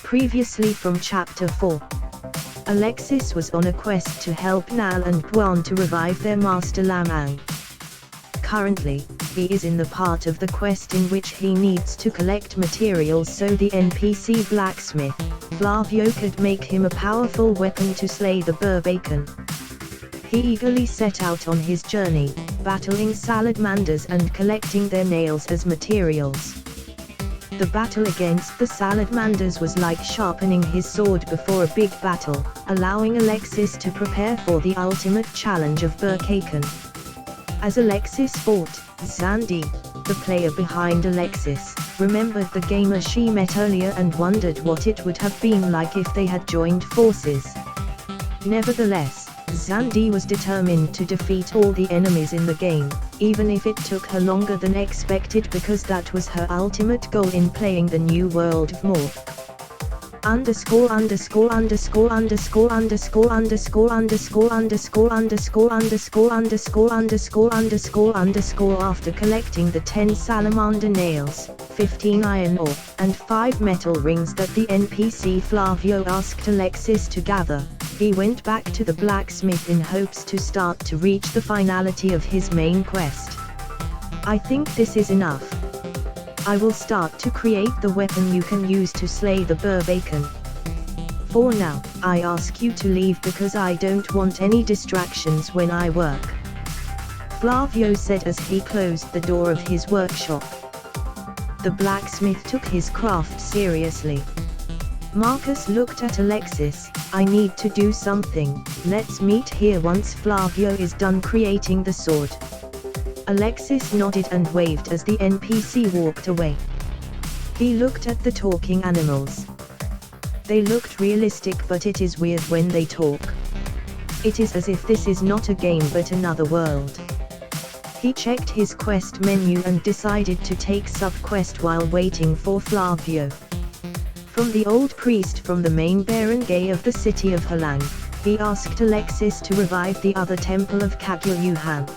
Previously from Chapter 4. Alexis was on a quest to help Nal and Guan to revive their master Lamang. Currently, he is in the part of the quest in which he needs to collect materials so the NPC blacksmith, Flavio, could make him a powerful weapon to slay the Barbacon. He eagerly set out on his journey, battling salamanders and collecting their nails as materials. The battle against the salamanders was like sharpening his sword before a big battle, allowing Alexis to prepare for the ultimate challenge of Barbacon. As Alexis fought, Xandi, the player behind Alexis, remembered the gamer she met earlier and wondered what it would have been like if they had joined forces. Nevertheless, Xandi was determined to defeat all the enemies in the game, even if it took her longer than expected, because that was her ultimate goal in playing the new world of Morph. After collecting the 10 salamander nails, 15 iron ore, and 5 metal rings that the NPC Flavio asked Alexis to gather, he went back to the blacksmith in hopes to start to reach the finality of his main quest. I think this is enough. I will start to create the weapon you can use to slay the Barbacon. For now, I ask you to leave because I don't want any distractions when I work, Flavio said as he closed the door of his workshop. The blacksmith took his craft seriously. Marcus looked at Alexis. I need to do something, let's meet here once Flavio is done creating the sword. Alexis nodded and waved as the NPC walked away. He looked at the talking animals. They looked realistic, but it is weird when they talk. It is as if this is not a game but another world. He checked his quest menu and decided to take sub-quest while waiting for Flavio. From the old priest from the main barangay of the city of Halang, he asked Alexis to revive the other temple of Kagyuyuhan.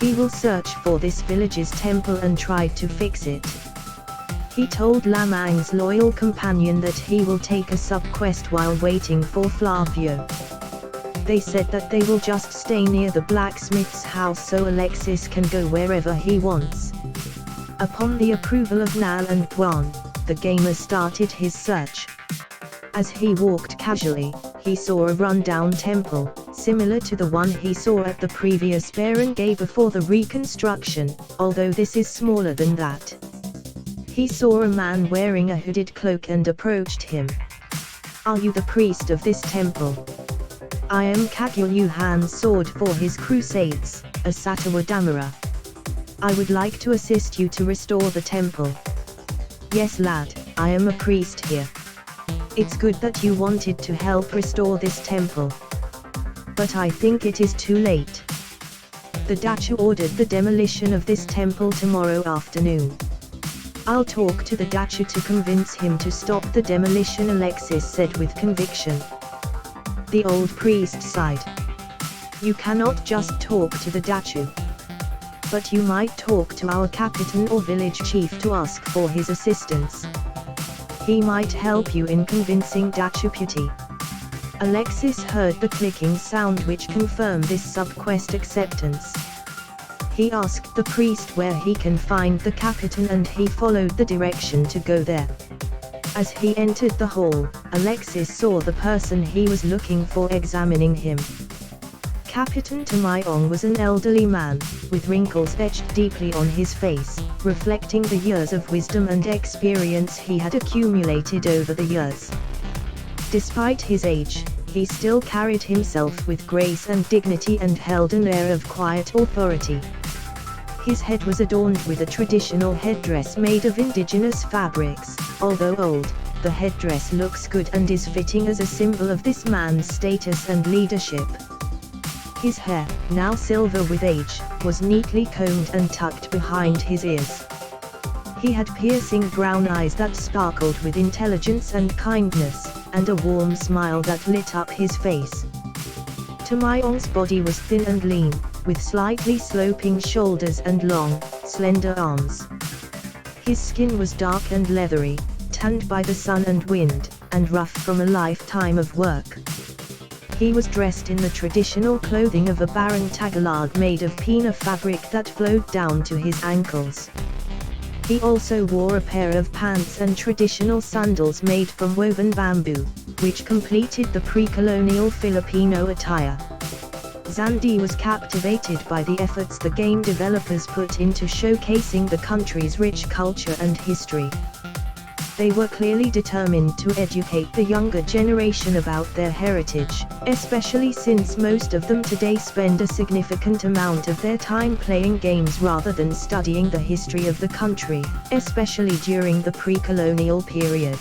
He will search for this village's temple and try to fix it. He told Lamang's loyal companion that he will take a sub-quest while waiting for Flavio. They said that they will just stay near the blacksmith's house so Alexis can go wherever he wants. Upon the approval of Nal and Guan, the gamer started his search. As he walked casually, he saw a rundown temple, similar to the one he saw at the previous barangay before the reconstruction, although this is smaller than that. He saw a man wearing a hooded cloak and approached him. Are you the priest of this temple? I am Kagyuyuhan's sword for his crusades, Asatawa Damara. I would like to assist you to restore the temple. Yes lad, I am a priest here. It's good that you wanted to help restore this temple. But I think it is too late. The Dachu ordered the demolition of this temple tomorrow afternoon. I'll talk to the Dachu to convince him to stop the demolition, Alexis said with conviction. The old priest sighed. You cannot just talk to the Dachu. But you might talk to our captain or village chief to ask for his assistance. He might help you in convincing Dachuputi. Alexis heard the clicking sound which confirmed this sub-quest acceptance. He asked the priest where he can find the captain and he followed the direction to go there. As he entered the hall, Alexis saw the person he was looking for examining him. Captain Tamayong was an elderly man, with wrinkles etched deeply on his face, reflecting the years of wisdom and experience he had accumulated over the years. Despite his age, he still carried himself with grace and dignity and held an air of quiet authority. His head was adorned with a traditional headdress made of indigenous fabrics. Although old, the headdress looks good and is fitting as a symbol of this man's status and leadership. His hair, now silver with age, was neatly combed and tucked behind his ears. He had piercing brown eyes that sparkled with intelligence and kindness, and a warm smile that lit up his face. Tamayong's body was thin and lean, with slightly sloping shoulders and long, slender arms. His skin was dark and leathery, tanned by the sun and wind, and rough from a lifetime of work. He was dressed in the traditional clothing of a Baron Tagalog made of pina fabric that flowed down to his ankles. He also wore a pair of pants and traditional sandals made from woven bamboo, which completed the pre-colonial Filipino attire. Zandy was captivated by the efforts the game developers put into showcasing the country's rich culture and history. They were clearly determined to educate the younger generation about their heritage, especially since most of them today spend a significant amount of their time playing games rather than studying the history of the country, especially during the pre-colonial period.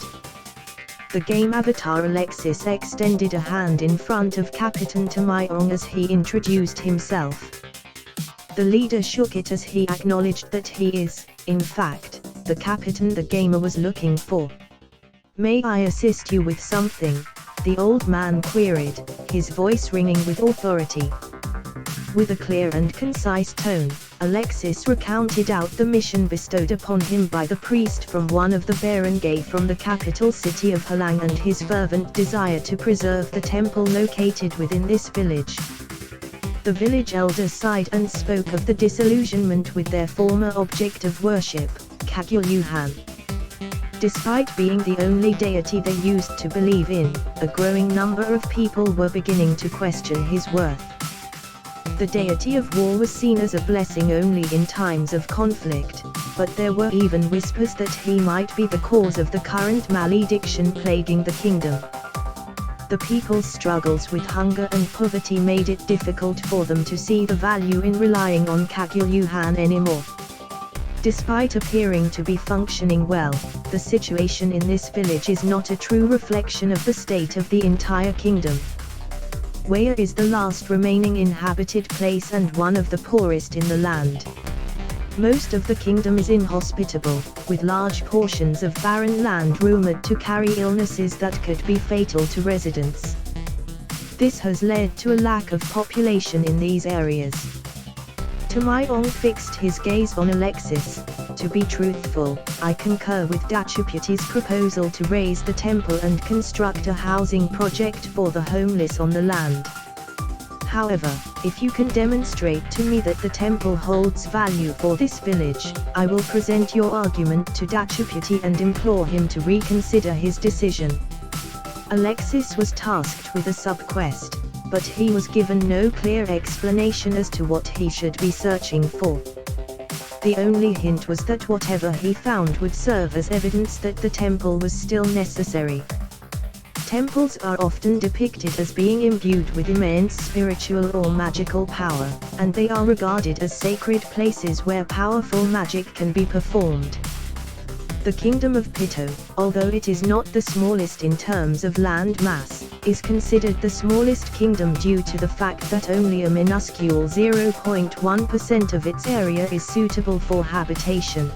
The game avatar Alexis extended a hand in front of Capitan Tamayong as he introduced himself. The leader shook it as he acknowledged that he is, in fact, the Capitan the gamer was looking for. "May I assist you with something?" the old man queried, his voice ringing with authority. With a clear and concise tone, Alexis recounted out the mission bestowed upon him by the priest from one of the barangay from the capital city of Halang and his fervent desire to preserve the temple located within this village. The village elders sighed and spoke of the disillusionment with their former object of worship, Cagulyuhan. Despite being the only deity they used to believe in, a growing number of people were beginning to question his worth. The deity of war was seen as a blessing only in times of conflict, but there were even whispers that he might be the cause of the current malediction plaguing the kingdom. The people's struggles with hunger and poverty made it difficult for them to see the value in relying on Cagulyuhan anymore. Despite appearing to be functioning well, the situation in this village is not a true reflection of the state of the entire kingdom. Waya is the last remaining inhabited place and one of the poorest in the land. Most of the kingdom is inhospitable, with large portions of barren land rumored to carry illnesses that could be fatal to residents. This has led to a lack of population in these areas. Tamayong fixed his gaze on Alexis. "To be truthful, I concur with Dachuputi's proposal to raise the temple and construct a housing project for the homeless on the land. However, if you can demonstrate to me that the temple holds value for this village, I will present your argument to Dachuputi and implore him to reconsider his decision." Alexis was tasked with a sub-quest, but he was given no clear explanation as to what he should be searching for. The only hint was that whatever he found would serve as evidence that the temple was still necessary. Temples are often depicted as being imbued with immense spiritual or magical power, and they are regarded as sacred places where powerful magic can be performed. The Kingdom of Pito, although it is not the smallest in terms of land mass, is considered the smallest kingdom due to the fact that only a minuscule 0.1% of its area is suitable for habitation.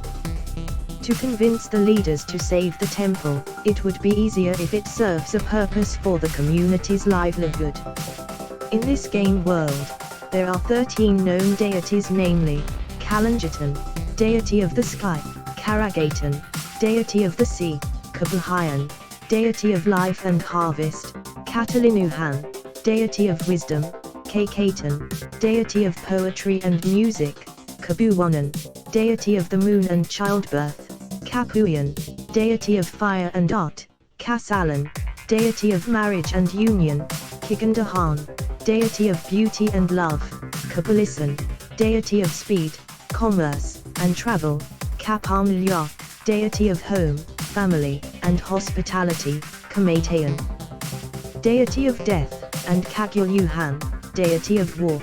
To convince the leaders to save the temple, it would be easier if it serves a purpose for the community's livelihood. In this game world, there are 13 known deities, namely, Kalangitan, deity of the sky, Karagatan, deity of the sea, Kabuhayan, deity of life and harvest, Catalinuhan, deity of wisdom, Kakatan, deity of poetry and music, Kabuwanan, deity of the moon and childbirth, Kapuyan, deity of fire and art, Kasalan, deity of marriage and union, Kigandahan, deity of beauty and love, Kabulisan, deity of speed, commerce, and travel, Kapamilya, deity of home, family, and hospitality, Kamatayan, deity of death, and Cagulyuhan, deity of war.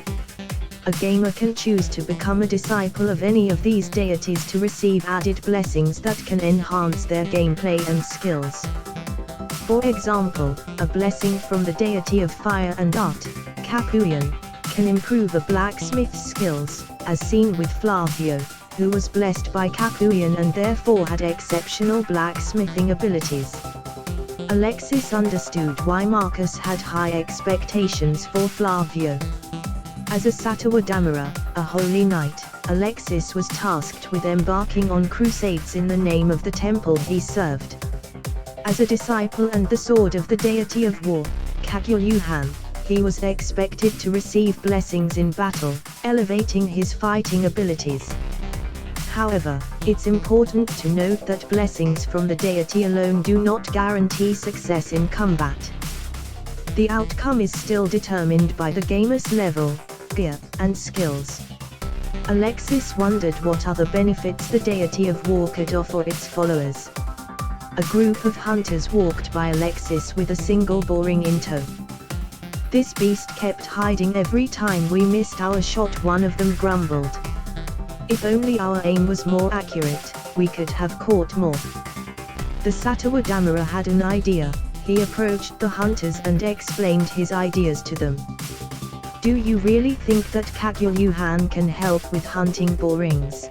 A gamer can choose to become a disciple of any of these deities to receive added blessings that can enhance their gameplay and skills. For example, a blessing from the deity of fire and art, Kapuyan, can improve a blacksmith's skills, as seen with Flavio, who was blessed by Kapuyan and therefore had exceptional blacksmithing abilities. Alexis understood why Marcus had high expectations for Flavio. As a Satwa Damara, a holy knight, Alexis was tasked with embarking on crusades in the name of the temple he served. As a disciple and the sword of the deity of war, Kagyuhyuhan, he was expected to receive blessings in battle, elevating his fighting abilities. However, it's important to note that blessings from the deity alone do not guarantee success in combat. The outcome is still determined by the gamer's level, gear, and skills. Alexis wondered what other benefits the deity of war could offer its followers. A group of hunters walked by Alexis with a single boring in tow. This beast kept hiding every time we missed our shot, one of them grumbled. If only our aim was more accurate, we could have caught more. The Satawa Damara had an idea. He approached the hunters and explained his ideas to them. Do you really think that Kagyuhyuhan can help with hunting borings?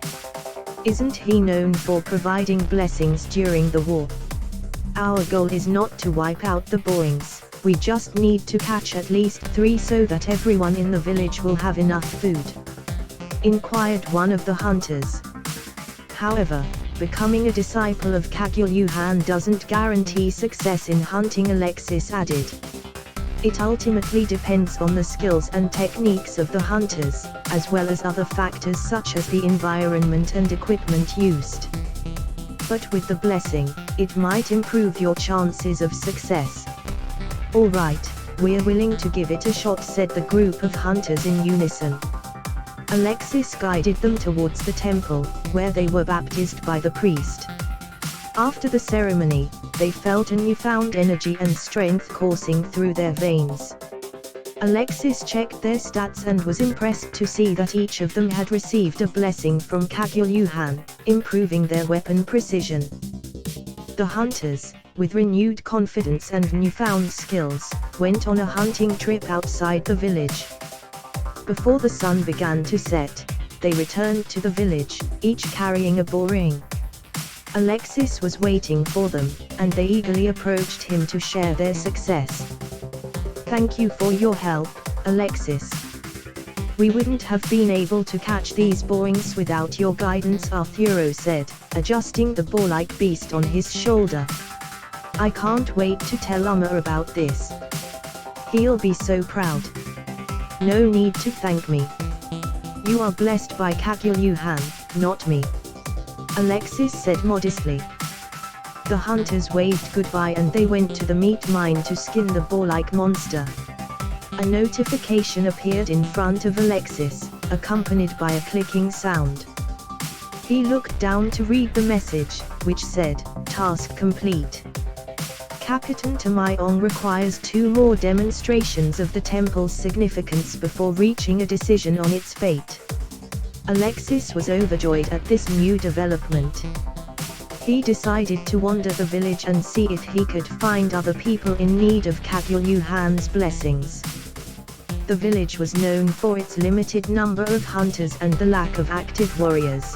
Isn't he known for providing blessings during the war? Our goal is not to wipe out the borings, we just need to catch at least 3 so that everyone in the village will have enough food. Inquired one of the hunters. However, becoming a disciple of Kagyuhyuhan doesn't guarantee success in hunting, Alexis added. It ultimately depends on the skills and techniques of the hunters, as well as other factors such as the environment and equipment used. But with the blessing, it might improve your chances of success. Alright, we're willing to give it a shot, said the group of hunters in unison. Alexis guided them towards the temple, where they were baptized by the priest. After the ceremony, they felt a newfound energy and strength coursing through their veins. Alexis checked their stats and was impressed to see that each of them had received a blessing from Kagyuhyuhan, improving their weapon precision. The hunters, with renewed confidence and newfound skills, went on a hunting trip outside the village. Before the sun began to set, they returned to the village, each carrying a boring. Alexis was waiting for them, and they eagerly approached him to share their success. Thank you for your help, Alexis. We wouldn't have been able to catch these borings without your guidance, Arturo said, adjusting the boar-like beast on his shoulder. I can't wait to tell Uma about this. He'll be so proud. No need to thank me. You are blessed by Kagyuhyuhan, not me. Alexis said modestly. The hunters waved goodbye and they went to the meat mine to skin the boar-like monster. A notification appeared in front of Alexis, accompanied by a clicking sound. He looked down to read the message, which said, "Task complete. Captain Tamayong requires 2 more demonstrations of the temple's significance before reaching a decision on its fate." Alexis was overjoyed at this new development. He decided to wander the village and see if he could find other people in need of Kagyuhyuhan's blessings. The village was known for its limited number of hunters and the lack of active warriors.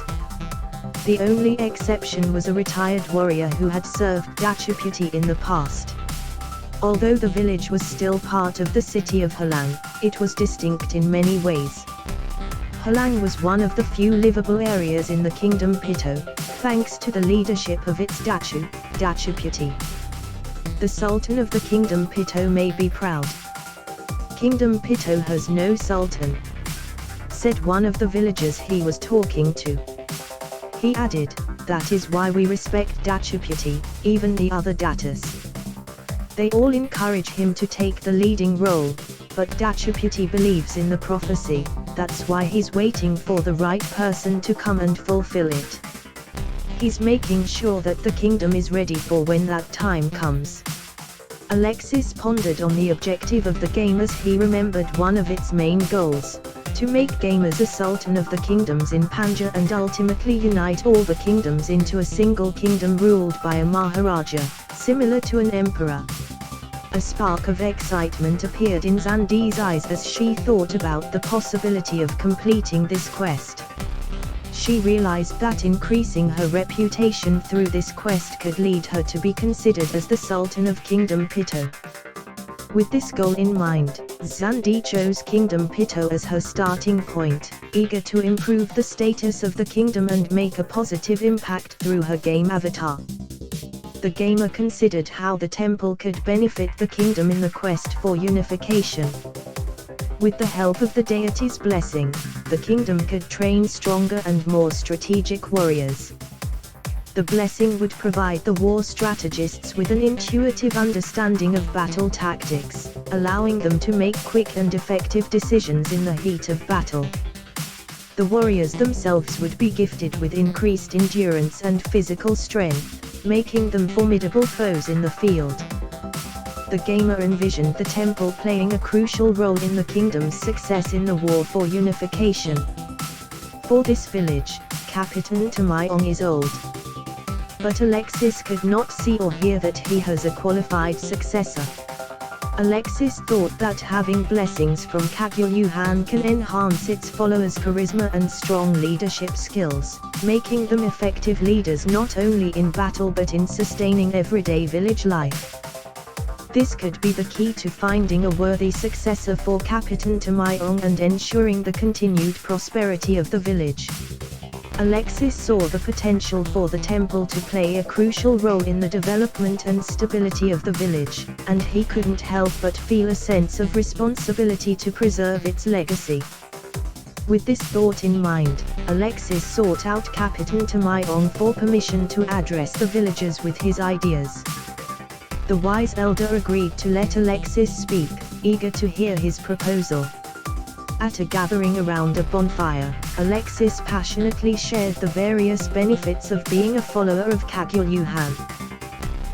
The only exception was a retired warrior who had served Dachiputi in the past. Although the village was still part of the city of Halang, it was distinct in many ways. Halang was one of the few livable areas in the Kingdom Pito, thanks to the leadership of its Dachiputi. The Sultan of the Kingdom Pito may be proud. Kingdom Pito has no sultan, said one of the villagers he was talking to. He added, that is why we respect Dachiputi, even the other datas. They all encourage him to take the leading role, but Dachiputi believes in the prophecy, that's why he's waiting for the right person to come and fulfill it. He's making sure that the kingdom is ready for when that time comes. Alexis pondered on the objective of the game as he remembered one of its main goals, to make gamers a sultan of the kingdoms in Panja and ultimately unite all the kingdoms into a single kingdom ruled by a Maharaja, similar to an emperor. A spark of excitement appeared in Zandi's eyes as she thought about the possibility of completing this quest. She realized that increasing her reputation through this quest could lead her to be considered as the Sultan of Kingdom Pito. With this goal in mind, Zandi chose Kingdom Pito as her starting point, eager to improve the status of the kingdom and make a positive impact through her game avatar. The gamer considered how the temple could benefit the kingdom in the quest for unification. With the help of the deity's blessing, the kingdom could train stronger and more strategic warriors. The blessing would provide the war strategists with an intuitive understanding of battle tactics, allowing them to make quick and effective decisions in the heat of battle. The warriors themselves would be gifted with increased endurance and physical strength, making them formidable foes in the field. The gamer envisioned the temple playing a crucial role in the kingdom's success in the war for unification. For this village, Capitan Tamayong is old. But Alexis could not see or hear that he has a qualified successor. Alexis thought that having blessings from Kagyuyuhan can enhance its followers' charisma and strong leadership skills, making them effective leaders not only in battle but in sustaining everyday village life. This could be the key to finding a worthy successor for Capitan Tamayong and ensuring the continued prosperity of the village. Alexis saw the potential for the temple to play a crucial role in the development and stability of the village, and he couldn't help but feel a sense of responsibility to preserve its legacy. With this thought in mind, Alexis sought out Capitan Tamayong for permission to address the villagers with his ideas. The wise elder agreed to let Alexis speak, eager to hear his proposal. At a gathering around a bonfire, Alexis passionately shared the various benefits of being a follower of Kagyuyuhan.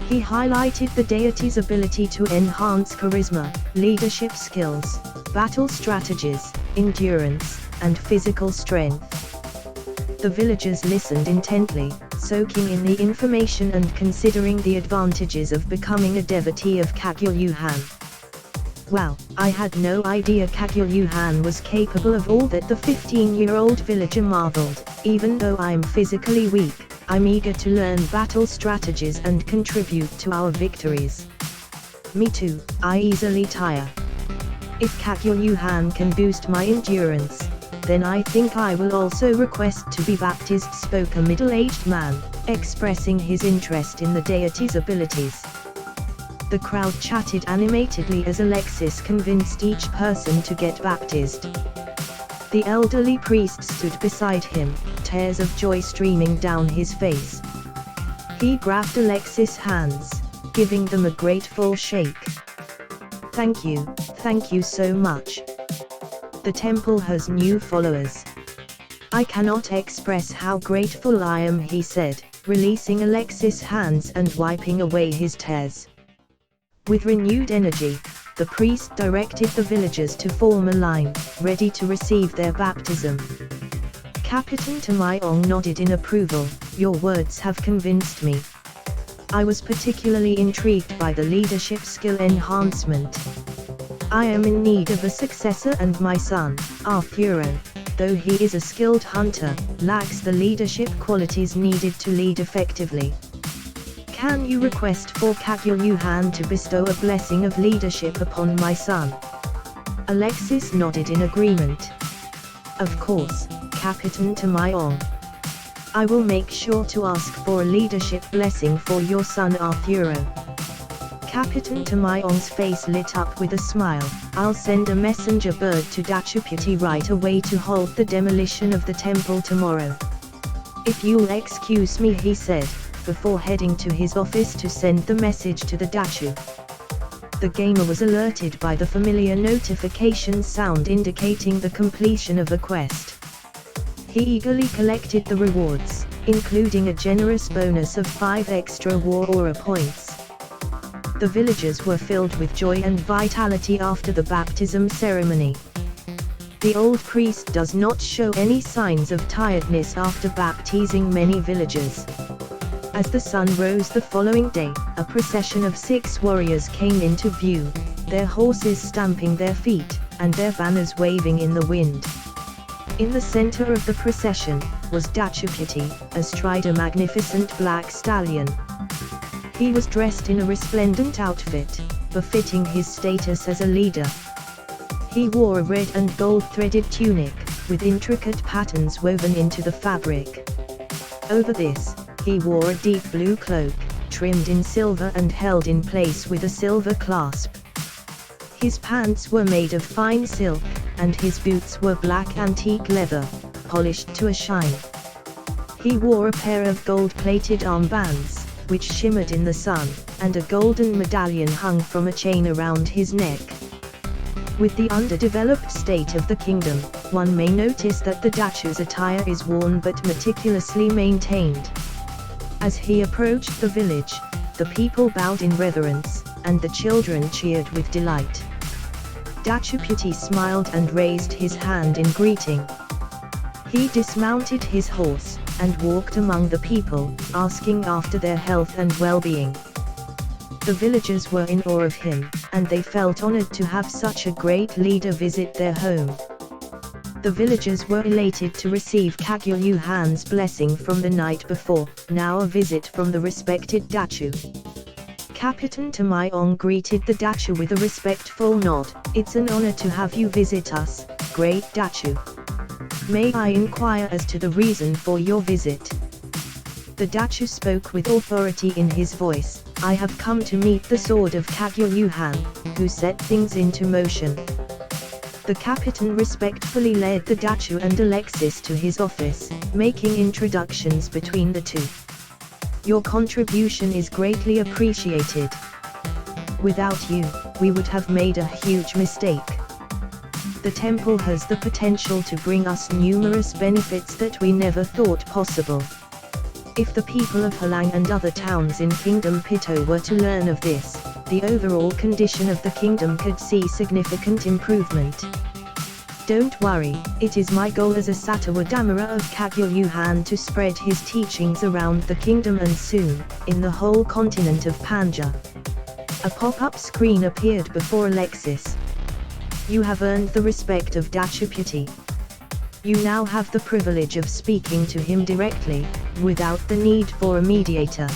He highlighted the deity's ability to enhance charisma, leadership skills, battle strategies, endurance, and physical strength. The villagers listened intently, soaking in the information and considering the advantages of becoming a devotee of Kagyuyuhan. Wow, I had no idea Kagyuyuhan was capable of all that, the 15-year-old villager marveled. Even though I'm physically weak, I'm eager to learn battle strategies and contribute to our victories. Me too, I easily tire. If Kagyuyuhan can boost my endurance, then I think I will also request to be baptized, spoke a middle-aged man, expressing his interest in the deity's abilities. The crowd chatted animatedly as Alexis convinced each person to get baptized. The elderly priest stood beside him, tears of joy streaming down his face. He grabbed Alexis' hands, giving them a grateful shake. Thank you so much. The temple has new followers. I cannot express how grateful I am, he said, releasing Alexis' hands and wiping away his tears. With renewed energy, the priest directed the villagers to form a line, ready to receive their baptism. Capitan Tamayong nodded in approval. Your words have convinced me. I was particularly intrigued by the leadership skill enhancement. I am in need of a successor, and my son, Arturo, though he is a skilled hunter, lacks the leadership qualities needed to lead effectively. Can you request for Kagyuyuhan to bestow a blessing of leadership upon my son? Alexis nodded in agreement. Of course, Capitan Tamayong. I will make sure to ask for a leadership blessing for your son Arturo. Capitan Tamayong's face lit up with a smile. I'll send a messenger bird to Dachuputi right away to halt the demolition of the temple tomorrow. If you'll excuse me, he said, before heading to his office to send the message to the Dachu. The gamer was alerted by the familiar notification sound indicating the completion of a quest. He eagerly collected the rewards, including a generous bonus of 5 extra war aura points. The villagers were filled with joy and vitality after the baptism ceremony. The old priest does not show any signs of tiredness after baptizing many villagers. As the sun rose the following day, a procession of 6 warriors came into view, their horses stamping their feet, and their banners waving in the wind. In the center of the procession was Dachuputi, astride a magnificent black stallion. He was dressed in a resplendent outfit, befitting his status as a leader. He wore a red and gold threaded tunic, with intricate patterns woven into the fabric. Over this, he wore a deep blue cloak, trimmed in silver and held in place with a silver clasp. His pants were made of fine silk, and his boots were black antique leather, polished to a shine. He wore a pair of gold-plated armbands, which shimmered in the sun, and a golden medallion hung from a chain around his neck. With the underdeveloped state of the kingdom, one may notice that the dachu's attire is worn but meticulously maintained. As he approached the village, the people bowed in reverence, and the children cheered with delight. Dachuputi smiled and raised his hand in greeting. He dismounted his horse, and walked among the people, asking after their health and well-being. The villagers were in awe of him, and they felt honored to have such a great leader visit their home. The villagers were elated to receive Kagyuhan's blessing from the night before, now a visit from the respected dachu. Capitan Tamayong greeted the dachu with a respectful nod. "It's an honor to have you visit us, great dachu. May I inquire as to the reason for your visit?" The dachu spoke with authority in his voice. "I have come to meet the sword of Kagyuhan, who set things into motion." The Capitan respectfully led the dachu and Alexis to his office, making introductions between the two. "Your contribution is greatly appreciated. Without you, we would have made a huge mistake. The temple has the potential to bring us numerous benefits that we never thought possible. If the people of Halang and other towns in Kingdom Pito were to learn of this, the overall condition of the kingdom could see significant improvement. Don't worry, it is my goal as a Satawadamara of Kagyuhan to spread his teachings around the kingdom and soon, in the whole continent of Panja." A pop-up screen appeared before Alexis. "You have earned the respect of Dachuputi. You now have the privilege of speaking to him directly, without the need for a mediator."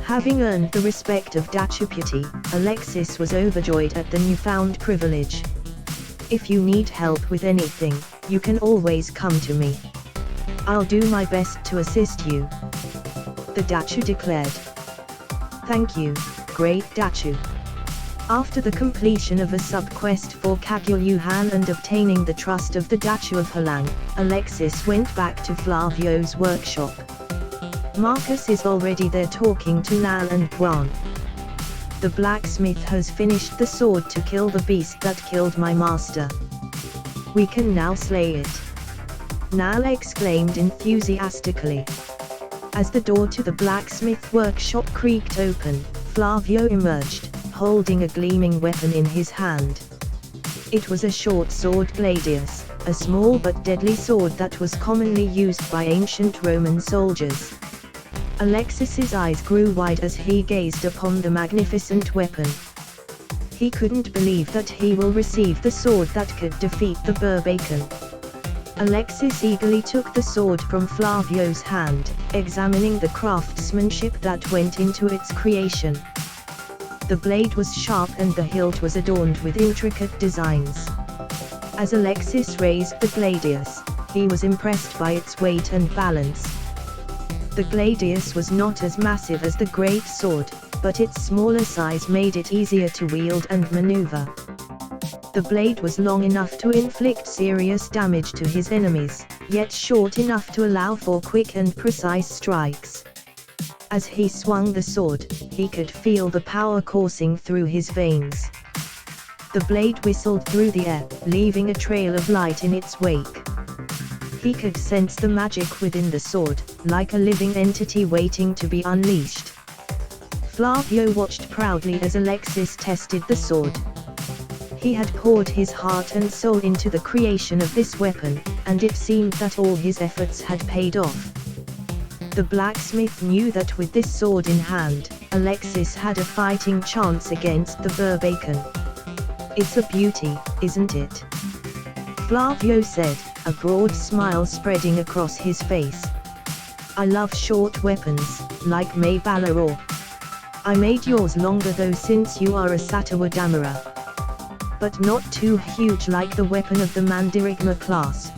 Having earned the respect of Dachuputi, Alexis was overjoyed at the newfound privilege. "If you need help with anything, you can always come to me. I'll do my best to assist you," the dachu declared. "Thank you, great dachu." After the completion of a sub-quest for Kagyuhan and obtaining the trust of the dachu of Halang, Alexis went back to Flavio's workshop. Marcus is already there talking to Nal and Guan. "The blacksmith has finished the sword to kill the beast that killed my master. We can now slay it," Nal exclaimed enthusiastically. As the door to the blacksmith workshop creaked open, Flavio emerged, holding a gleaming weapon in his hand. It was a short sword gladius, a small but deadly sword that was commonly used by ancient Roman soldiers. Alexis's eyes grew wide as he gazed upon the magnificent weapon. He couldn't believe that he will receive the sword that could defeat the Barbarian. Alexis eagerly took the sword from Flavio's hand, examining the craftsmanship that went into its creation. The blade was sharp and the hilt was adorned with intricate designs. As Alexis raised the gladius, he was impressed by its weight and balance. The gladius was not as massive as the great sword, but its smaller size made it easier to wield and maneuver. The blade was long enough to inflict serious damage to his enemies, yet short enough to allow for quick and precise strikes. As he swung the sword, he could feel the power coursing through his veins. The blade whistled through the air, leaving a trail of light in its wake. He could sense the magic within the sword, like a living entity waiting to be unleashed. Flavio watched proudly as Alexis tested the sword. He had poured his heart and soul into the creation of this weapon, and it seemed that all his efforts had paid off. The blacksmith knew that with this sword in hand, Alexis had a fighting chance against the Barbarian. "It's a beauty, isn't it?" Flavio said, a broad smile spreading across his face. "I love short weapons, like May Balaror. I made yours longer though since you are a Satawadamara. But not too huge like the weapon of the Mandirigma class.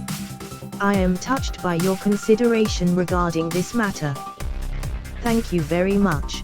I am touched by your consideration regarding this matter. Thank you very much."